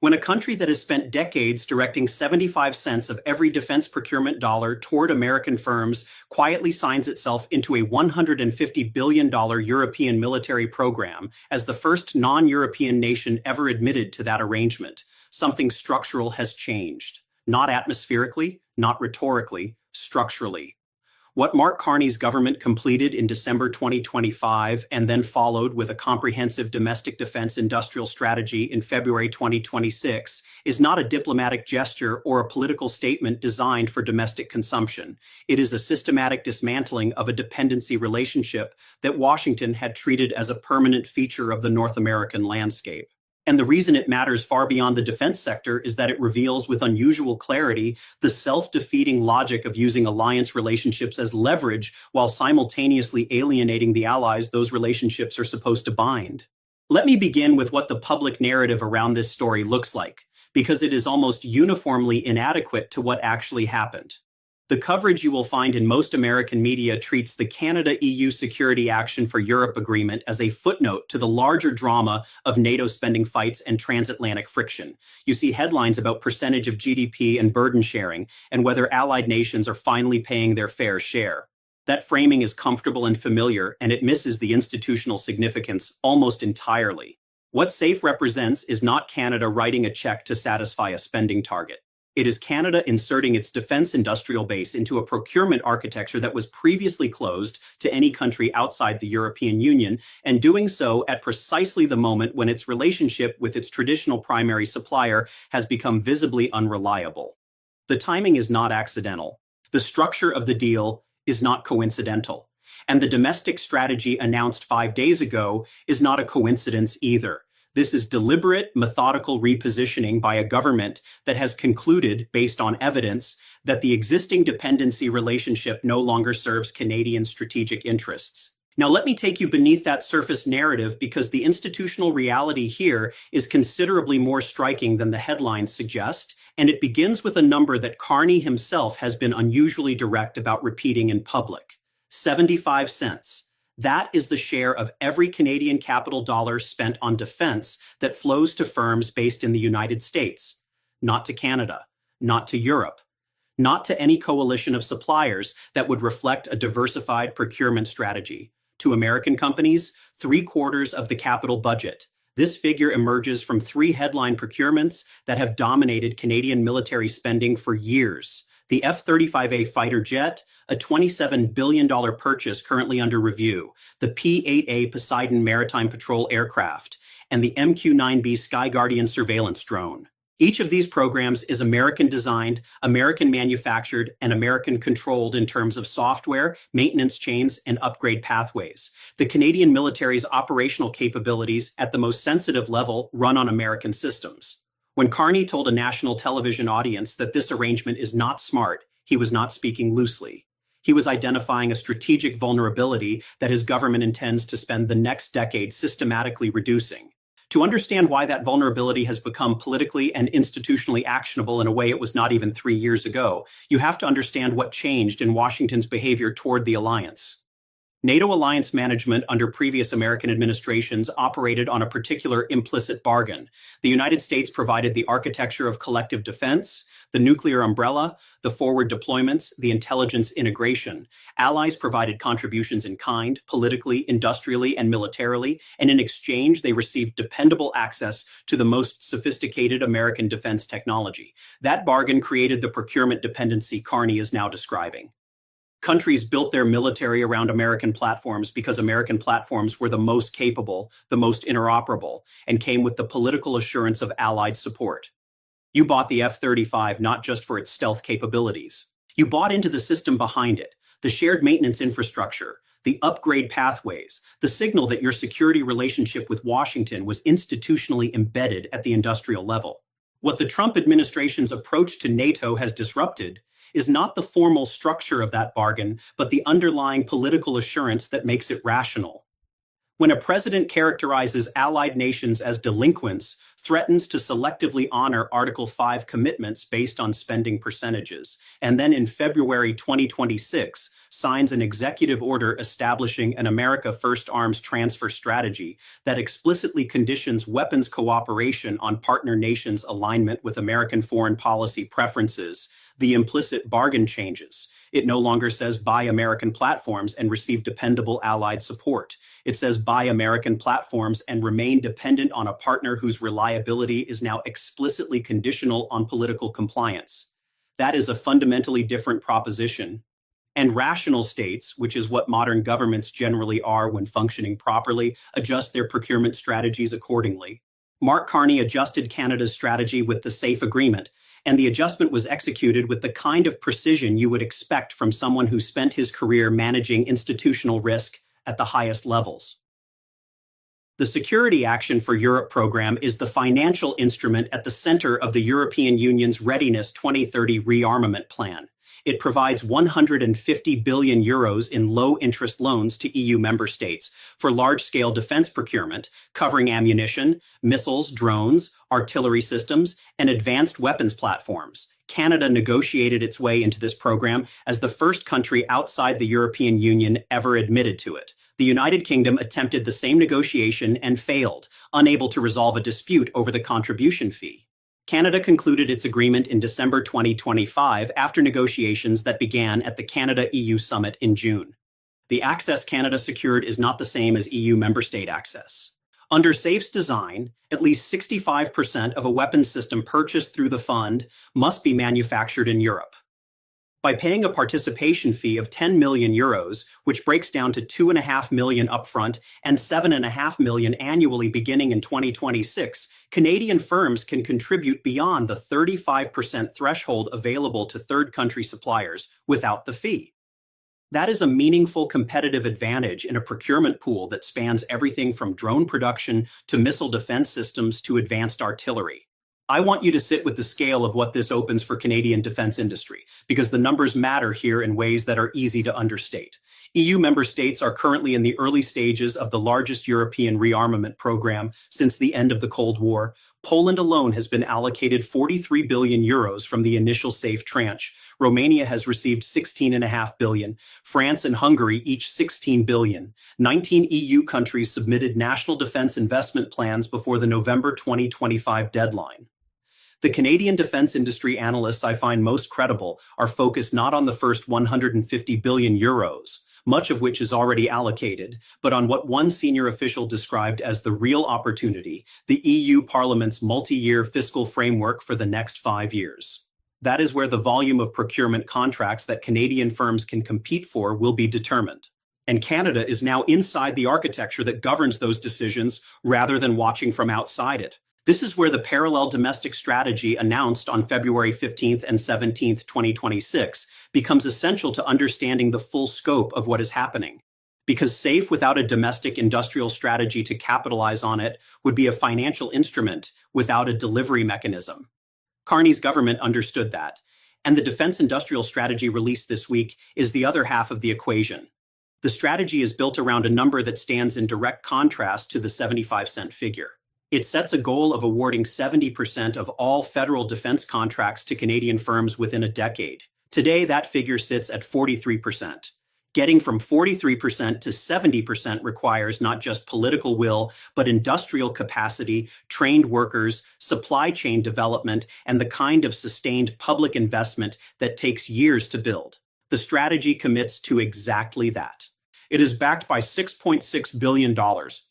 When a country that has spent decades directing 75 cents of every defense procurement dollar toward American firms quietly signs itself into a $150 billion European military program as the first non-European nation ever admitted to that arrangement, something structural has changed. Not atmospherically, not rhetorically, structurally. What Mark Carney's government completed in December 2025 and then followed with a comprehensive domestic defense industrial strategy in February 2026 is not a diplomatic gesture or a political statement designed for domestic consumption. It is a systematic dismantling of a dependency relationship that Washington had treated as a permanent feature of the North American landscape. And the reason it matters far beyond the defense sector is that it reveals with unusual clarity the self-defeating logic of using alliance relationships as leverage while simultaneously alienating the allies those relationships are supposed to bind. Let me begin with what the public narrative around this story looks like, because it is almost uniformly inadequate to what actually happened. The coverage you will find in most American media treats the Canada-EU Security Action for Europe agreement as a footnote to the larger drama of NATO spending fights and transatlantic friction. You see headlines about percentage of GDP and burden sharing, and whether allied nations are finally paying their fair share. That framing is comfortable and familiar, and it misses the institutional significance almost entirely. What SAFE represents is not Canada writing a check to satisfy a spending target. It is Canada inserting its defense industrial base into a procurement architecture that was previously closed to any country outside the European Union, and doing so at precisely the moment when its relationship with its traditional primary supplier has become visibly unreliable. The timing is not accidental. The structure of the deal is not coincidental. And the domestic strategy announced 5 days ago is not a coincidence either. This is deliberate, methodical repositioning by a government that has concluded, based on evidence, that the existing dependency relationship no longer serves Canadian strategic interests. Now, let me take you beneath that surface narrative because the institutional reality here is considerably more striking than the headlines suggest, and it begins with a number that Carney himself has been unusually direct about repeating in public: 75 cents. That is the share of every Canadian capital dollar spent on defense that flows to firms based in the United States, not to Canada, not to Europe, not to any coalition of suppliers that would reflect a diversified procurement strategy. To American companies, 3/4 of the capital budget. This figure emerges from 3 headline procurements that have dominated Canadian military spending for years: the F-35A fighter jet, a $27 billion purchase currently under review, the P-8A Poseidon Maritime Patrol aircraft, and the MQ-9B Sky Guardian surveillance drone. Each of these programs is American-designed, American-manufactured, and American-controlled in terms of software, maintenance chains, and upgrade pathways. The Canadian military's operational capabilities at the most sensitive level run on American systems. When Carney told a national television audience that this arrangement is not smart, he was not speaking loosely. He was identifying a strategic vulnerability that his government intends to spend the next decade systematically reducing. To understand why that vulnerability has become politically and institutionally actionable in a way it was not even 3 years ago, you have to understand what changed in Washington's behavior toward the alliance. NATO alliance management under previous American administrations operated on a particular implicit bargain. The United States provided the architecture of collective defense, the nuclear umbrella, the forward deployments, the intelligence integration. Allies provided contributions in kind, politically, industrially, and militarily, and in exchange they received dependable access to the most sophisticated American defense technology. That bargain created the procurement dependency Carney is now describing. Countries built their military around American platforms because American platforms were the most capable, the most interoperable, and came with the political assurance of Allied support. You bought the F-35 not just for its stealth capabilities. You bought into the system behind it, the shared maintenance infrastructure, the upgrade pathways, the signal that your security relationship with Washington was institutionally embedded at the industrial level. What the Trump administration's approach to NATO has disrupted is not the formal structure of that bargain, but the underlying political assurance that makes it rational. When a president characterizes allied nations as delinquents, threatens to selectively honor Article 5 commitments based on spending percentages, and then in February 2026 signs an executive order establishing an America First arms transfer strategy that explicitly conditions weapons cooperation on partner nations' alignment with American foreign policy preferences. The implicit bargain changes. It no longer says buy American platforms and receive dependable allied support. It says buy American platforms and remain dependent on a partner whose reliability is now explicitly conditional on political compliance. That is a fundamentally different proposition. And rational states, which is what modern governments generally are when functioning properly, adjust their procurement strategies accordingly. Mark Carney adjusted Canada's strategy with the SAFE Agreement, and the adjustment was executed with the kind of precision you would expect from someone who spent his career managing institutional risk at the highest levels. The Security Action for Europe program is the financial instrument at the center of the European Union's Readiness 2030 rearmament plan. It provides 150 billion euros in low-interest loans to EU member states for large-scale defense procurement, covering ammunition, missiles, drones, artillery systems, and advanced weapons platforms. Canada negotiated its way into this program as the first country outside the European Union ever admitted to it. The United Kingdom attempted the same negotiation and failed, unable to resolve a dispute over the contribution fee. Canada concluded its agreement in December 2025 after negotiations that began at the Canada-EU summit in June. The access Canada secured is not the same as EU member state access. Under SAFE's design, at least 65% of a weapons system purchased through the fund must be manufactured in Europe. By paying a participation fee of 10 million euros, which breaks down to 2.5 million upfront and 7.5 million annually beginning in 2026, Canadian firms can contribute beyond the 35% threshold available to third country suppliers without the fee. That is a meaningful competitive advantage in a procurement pool that spans everything from drone production to missile defense systems to advanced artillery. I want you to sit with the scale of what this opens for Canadian defense industry, because the numbers matter here in ways that are easy to understate. EU member states are currently in the early stages of the largest European rearmament program since the end of the Cold War. Poland alone has been allocated 43 billion euros from the initial SAFE tranche. Romania has received 16.5 billion. France and Hungary each 16 billion. 19 EU countries submitted national defense investment plans before the November 2025 deadline. The Canadian defense industry analysts I find most credible are focused not on the first 150 billion euros, much of which is already allocated, but on what one senior official described as the real opportunity, the EU Parliament's multi-year fiscal framework for the next 5 years. That is where the volume of procurement contracts that Canadian firms can compete for will be determined. And Canada is now inside the architecture that governs those decisions rather than watching from outside it. This is where the parallel domestic strategy announced on February 15th and 17th, 2026 becomes essential to understanding the full scope of what is happening. Because SAFE without a domestic industrial strategy to capitalize on it would be a financial instrument without a delivery mechanism. Carney's government understood that, and the defense industrial strategy released this week is the other half of the equation. The strategy is built around a number that stands in direct contrast to the 75-cent figure. It sets a goal of awarding 70% of all federal defense contracts to Canadian firms within a decade. Today, that figure sits at 43%. Getting from 43% to 70% requires not just political will, but industrial capacity, trained workers, supply chain development, and the kind of sustained public investment that takes years to build. The strategy commits to exactly that. It is backed by $6.6 billion,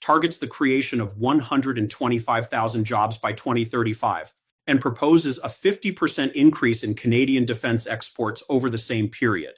targets the creation of 125,000 jobs by 2035, and proposes a 50% increase in Canadian defense exports over the same period.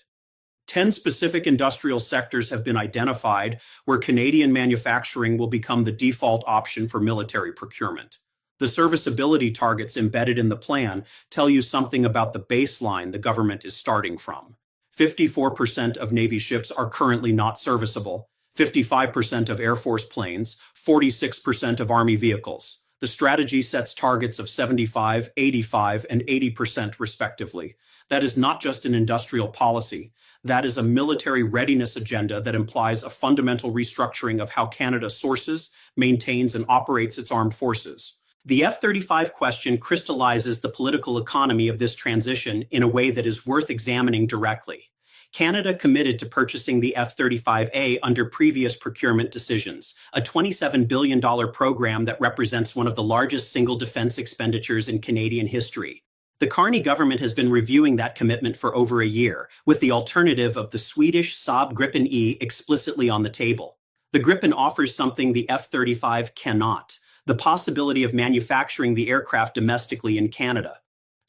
10 specific industrial sectors have been identified where Canadian manufacturing will become the default option for military procurement. The serviceability targets embedded in the plan tell you something about the baseline the government is starting from. 54% of Navy ships are currently not serviceable, 55% of Air Force planes, 46% of Army vehicles. The strategy sets targets of 75, 85, and 80% respectively. That is not just an industrial policy. That is a military readiness agenda that implies a fundamental restructuring of how Canada sources, maintains, and operates its armed forces. The F-35 question crystallizes the political economy of this transition in a way that is worth examining directly. Canada committed to purchasing the F-35A under previous procurement decisions, a $27 billion program that represents one of the largest single defense expenditures in Canadian history. The Carney government has been reviewing that commitment for over a year, with the alternative of the Swedish Saab Gripen E explicitly on the table. The Gripen offers something the F-35 cannot: the possibility of manufacturing the aircraft domestically in Canada.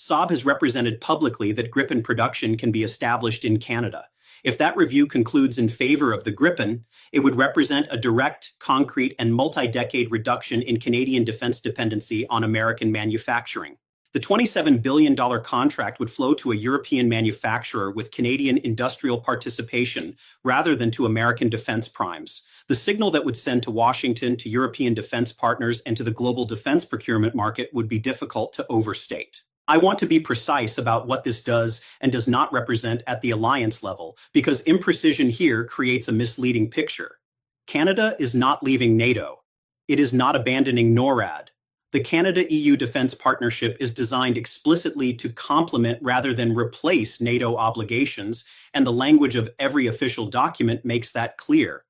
Saab has represented publicly that Gripen production can be established in Canada. If that review concludes in favor of the Gripen, it would represent a direct, concrete, and multi-decade reduction in Canadian defense dependency on American manufacturing. The $27 billion contract would flow to a European manufacturer with Canadian industrial participation rather than to American defense primes. The signal that would send to Washington, to European defense partners, and to the global defense procurement market would be difficult to overstate. I want to be precise about what this does and does not represent at the alliance level, because imprecision here creates a misleading picture. Canada is not leaving NATO. It is not abandoning NORAD. The Canada-EU defense partnership is designed explicitly to complement rather than replace NATO obligations, and the language of every official document makes that clear.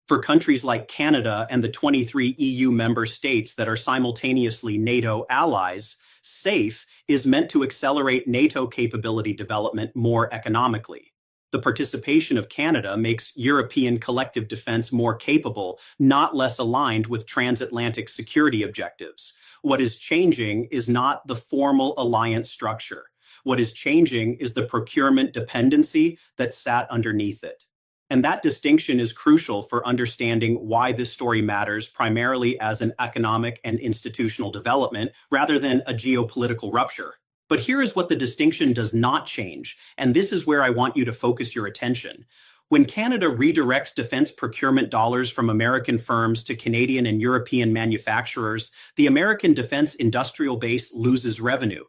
For countries like Canada and the 23 EU member states that are simultaneously NATO allies, SAFE is meant to accelerate NATO capability development more economically. The participation of Canada makes European collective defense more capable, not less aligned with transatlantic security objectives. What is changing is not the formal alliance structure. What is changing is the procurement dependency that sat underneath it. And that distinction is crucial for understanding why this story matters primarily as an economic and institutional development rather than a geopolitical rupture. But here is what the distinction does not change, and this is where I want you to focus your attention. When Canada redirects defense procurement dollars from American firms to Canadian and European manufacturers, the American defense industrial base loses revenue.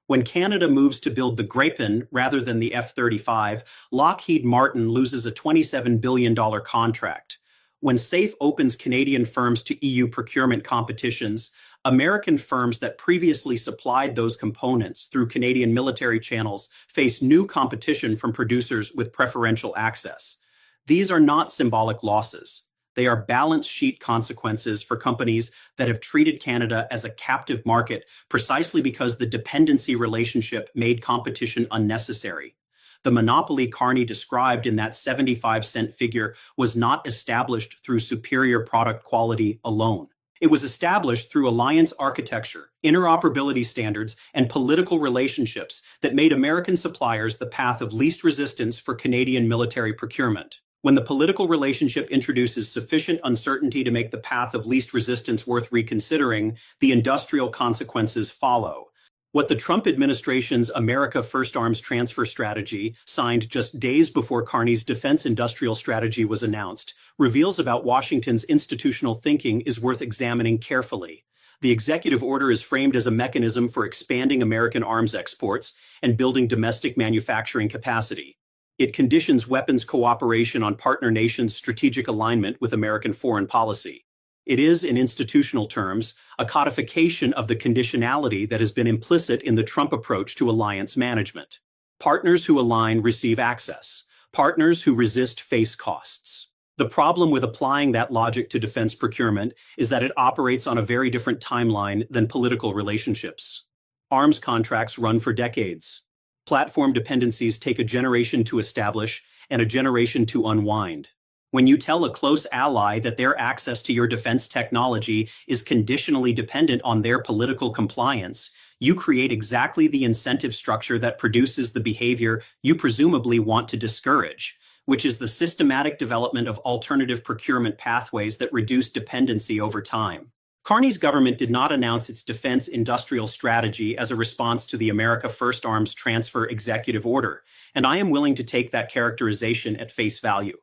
When Canada moves to build the Gripen rather than the F-35, Lockheed Martin loses a $27 billion contract. When SAFE opens Canadian firms to EU procurement competitions, American firms that previously supplied those components through Canadian military channels face new competition from producers with preferential access. These are not symbolic losses. They are balance sheet consequences for companies that have treated Canada as a captive market precisely because the dependency relationship made competition unnecessary. The monopoly Carney described in that 75-cent figure was not established through superior product quality alone. It was established through alliance architecture, interoperability standards, and political relationships that made American suppliers the path of least resistance for Canadian military procurement. When the political relationship introduces sufficient uncertainty to make the path of least resistance worth reconsidering, the industrial consequences follow. What the Trump administration's America First Arms transfer strategy, signed just days before Carney's defense industrial strategy was announced, reveals about Washington's institutional thinking is worth examining carefully. The executive order is framed as a mechanism for expanding American arms exports and building domestic manufacturing capacity. It conditions weapons cooperation on partner nations' strategic alignment with American foreign policy. It is, in institutional terms, a codification of the conditionality that has been implicit in the Trump approach to alliance management. Partners who align receive access. Partners who resist face costs. The problem with applying that logic to defense procurement is that it operates on a very different timeline than political relationships. Arms contracts run for decades. Platform dependencies take a generation to establish and a generation to unwind. When you tell a close ally that their access to your defense technology is conditionally dependent on their political compliance, you create exactly the incentive structure that produces the behavior you presumably want to discourage, which is the systematic development of alternative procurement pathways that reduce dependency over time. Carney's government did not announce its defense industrial strategy as a response to the America First Arms transfer executive order, and I am willing to take that characterization at face value.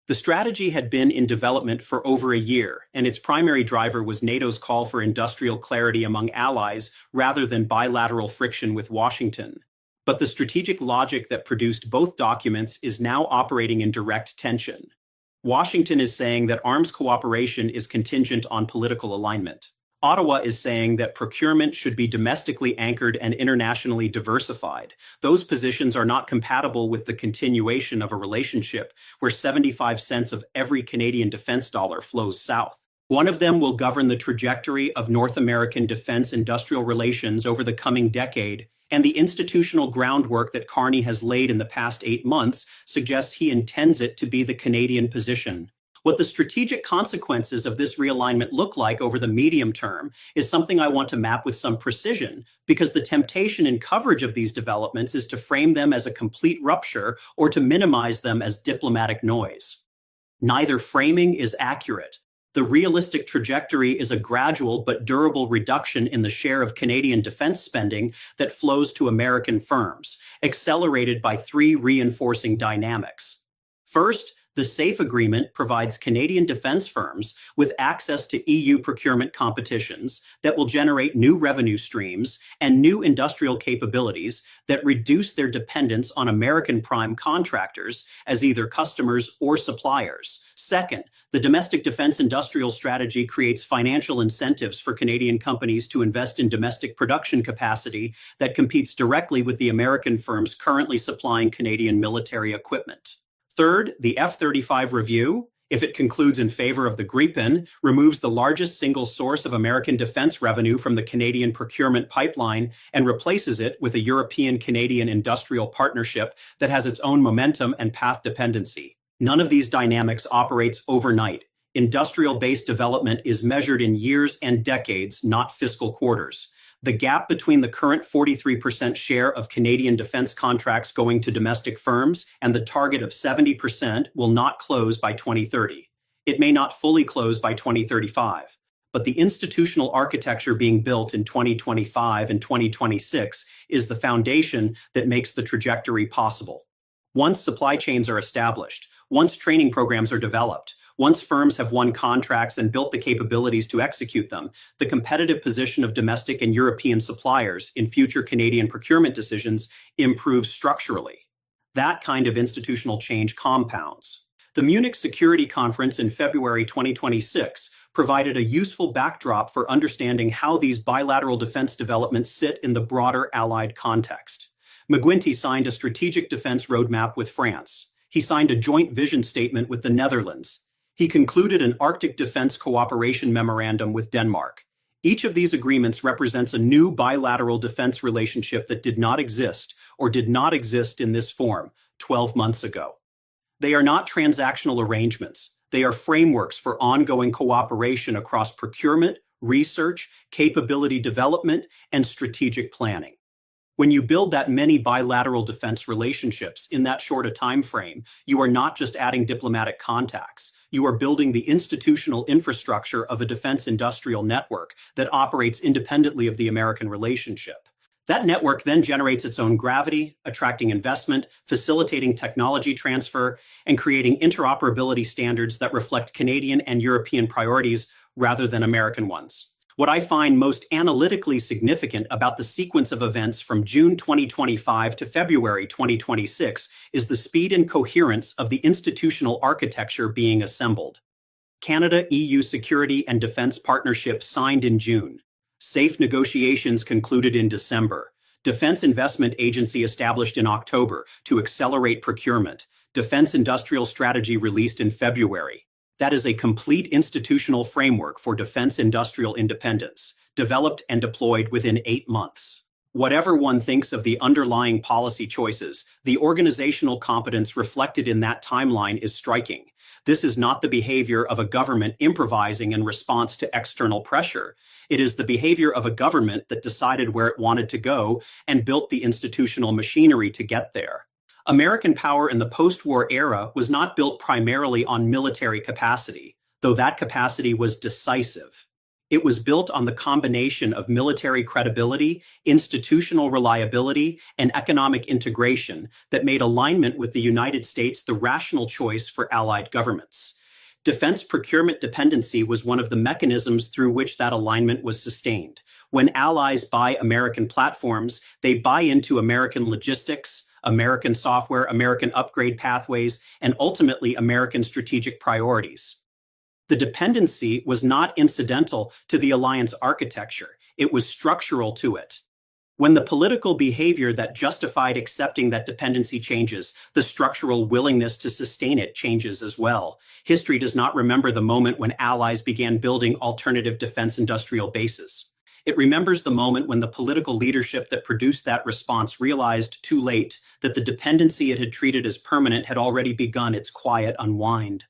The strategy had been in development for over a year, and its primary driver was NATO's call for industrial clarity among allies rather than bilateral friction with Washington. But the strategic logic that produced both documents is now operating in direct tension. Washington is saying that arms cooperation is contingent on political alignment. Ottawa is saying that procurement should be domestically anchored and internationally diversified. Those positions are not compatible with the continuation of a relationship where 75 cents of every Canadian defense dollar flows south. One of them will govern the trajectory of North American defense-industrial relations over the coming decade, and the institutional groundwork that Carney has laid in the past 8 months suggests he intends it to be the Canadian position. What the strategic consequences of this realignment look like over the medium term is something I want to map with some precision, because the temptation in coverage of these developments is to frame them as a complete rupture or to minimize them as diplomatic noise. Neither framing is accurate. The realistic trajectory is a gradual but durable reduction in the share of Canadian defense spending that flows to American firms, accelerated by 3 reinforcing dynamics. First, the SAFE Agreement provides Canadian defense firms with access to EU procurement competitions that will generate new revenue streams and new industrial capabilities that reduce their dependence on American prime contractors as either customers or suppliers. Second, the domestic defense industrial strategy creates financial incentives for Canadian companies to invest in domestic production capacity that competes directly with the American firms currently supplying Canadian military equipment. Third, the F-35 review, if it concludes in favor of the Gripen, removes the largest single source of American defense revenue from the Canadian procurement pipeline and replaces it with a European-Canadian industrial partnership that has its own momentum and path dependency. None of these dynamics operates overnight. Industrial-based development is measured in years and decades, not fiscal quarters. The gap between the current 43% share of Canadian defense contracts going to domestic firms and the target of 70% will not close by 2030. It may not fully close by 2035, but the institutional architecture being built in 2025 and 2026 is the foundation that makes the trajectory possible. Once supply chains are established, once training programs are developed, once firms have won contracts and built the capabilities to execute them, the competitive position of domestic and European suppliers in future Canadian procurement decisions improves structurally. That kind of institutional change compounds. The Munich Security Conference in February 2026 provided a useful backdrop for understanding how these bilateral defense developments sit in the broader Allied context. McGuinty signed a strategic defense roadmap with France. He signed a joint vision statement with the Netherlands. He concluded an Arctic Defense Cooperation Memorandum with Denmark. Each of these agreements represents a new bilateral defense relationship that did not exist in this form 12 months ago. They are not transactional arrangements. They are frameworks for ongoing cooperation across procurement, research, capability development, and strategic planning. When you build that many bilateral defense relationships in that short a time frame, you are not just adding diplomatic contacts. You are building the institutional infrastructure of a defense industrial network that operates independently of the American relationship. That network then generates its own gravity, attracting investment, facilitating technology transfer, and creating interoperability standards that reflect Canadian and European priorities rather than American ones. What I find most analytically significant about the sequence of events from June 2025 to February 2026 is the speed and coherence of the institutional architecture being assembled. Canada-EU Security and Defense Partnership signed in June. SAFE negotiations concluded in December. Defense Investment Agency established in October to accelerate procurement. Defense Industrial Strategy released in February. That is a complete institutional framework for defense industrial independence, developed and deployed within 8 months. Whatever one thinks of the underlying policy choices, the organizational competence reflected in that timeline is striking. This is not the behavior of a government improvising in response to external pressure. It is the behavior of a government that decided where it wanted to go and built the institutional machinery to get there. American power in the post-war era was not built primarily on military capacity, though that capacity was decisive. It was built on the combination of military credibility, institutional reliability, and economic integration that made alignment with the United States the rational choice for Allied governments. Defense procurement dependency was one of the mechanisms through which that alignment was sustained. When allies buy American platforms, they buy into American logistics, American software, American upgrade pathways, and ultimately American strategic priorities. The dependency was not incidental to the alliance architecture, it was structural to it. When the political behavior that justified accepting that dependency changes, the structural willingness to sustain it changes as well. History does not remember the moment when allies began building alternative defense industrial bases. It remembers the moment when the political leadership that produced that response realized too late that the dependency it had treated as permanent had already begun its quiet unwind.